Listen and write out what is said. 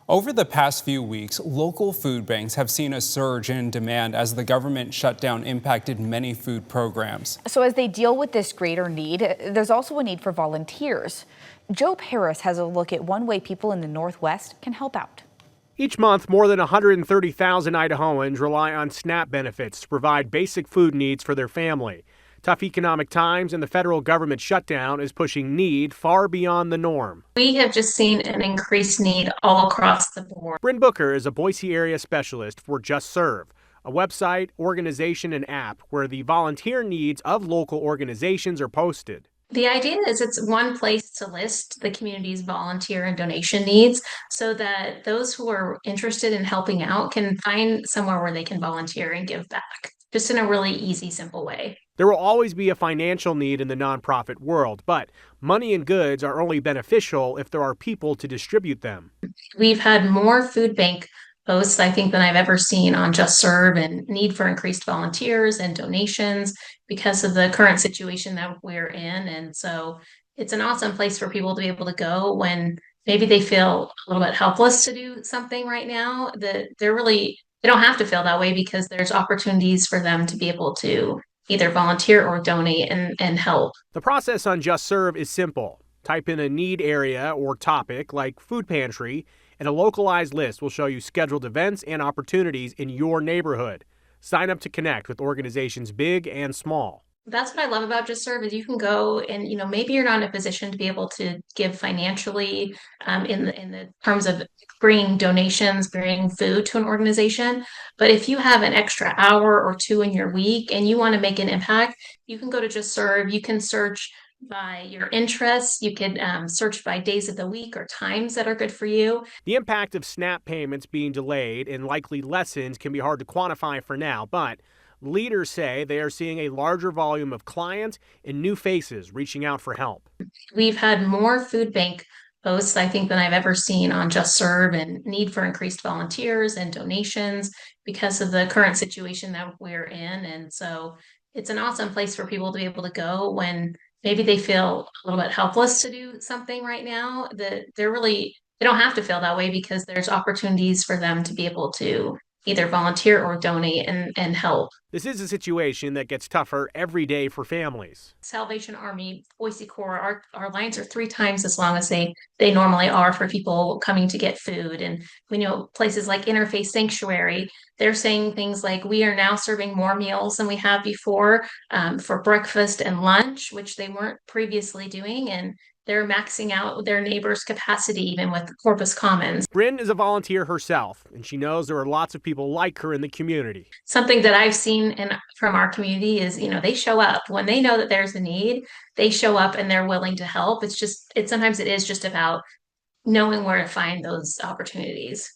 Over the past few weeks, local food banks have seen a surge in demand as the government shutdown impacted many food programs. So as they deal with this greater need, there's also a need for volunteers. Joe Paris has a look at one way people in the Northwest can help out. Each month, more than 130,000 Idahoans rely on SNAP benefits to provide basic food needs for their family. Tough economic times and the federal government shutdown is pushing need far beyond the norm. We have just seen an increased need all across the board. Bryn Booker is a Boise area specialist for JustServe, a website, organization, and app where the volunteer needs of local organizations are posted. The idea is it's one place to list the community's volunteer and donation needs so that those who are interested in helping out can find somewhere where they can volunteer and give back, just in a really easy, simple way. There will always be a financial need in the nonprofit world, but money and goods are only beneficial if there are people to distribute them. We've had more food bank posts, I think, than I've ever seen on JustServe and need for increased volunteers and donations because of the current situation that we're in. And so it's an awesome place for people to be able to go when maybe they feel a little bit helpless to do something right now. That they don't have to feel that way because there's opportunities for them to be able to either volunteer or donate and help. The process on JustServe is simple. Type in a need area or topic like food pantry, and a localized list will show you scheduled events and opportunities in your neighborhood. Sign up to connect with organizations big and small. That's what I love about JustServe is you can go and, maybe you're not in a position to be able to give financially in the terms of bringing donations, bringing food to an organization. But if you have an extra hour or two in your week and you want to make an impact, you can go to JustServe. You can search by your interests. You can search by days of the week or times that are good for you. The impact of SNAP payments being delayed and likely lessened can be hard to quantify for now, but leaders say they are seeing a larger volume of clients and new faces reaching out for help. We've had more food bank posts, I think, than I've ever seen on JustServe and need for increased volunteers and donations because of the current situation that we're in. And so it's an awesome place for people to be able to go when maybe they feel a little bit helpless to do something right now. That they don't have to feel that way because there's opportunities for them to be able to either volunteer or donate and help. This is a situation that gets tougher every day for families. Salvation Army, Boise Corps, our lines are 3 times as long as they normally are for people coming to get food. And we know places like Interfaith Sanctuary, they're saying things like, we are now serving more meals than we have before for breakfast and lunch, which they weren't previously doing. And they're maxing out their neighbors' capacity even with Corpus Commons. Bryn is a volunteer herself, and she knows there are lots of people like her in the community. Something that I've seen from our community is, they show up. When they know that there's a need, they show up and they're willing to help. Sometimes it is just about knowing where to find those opportunities.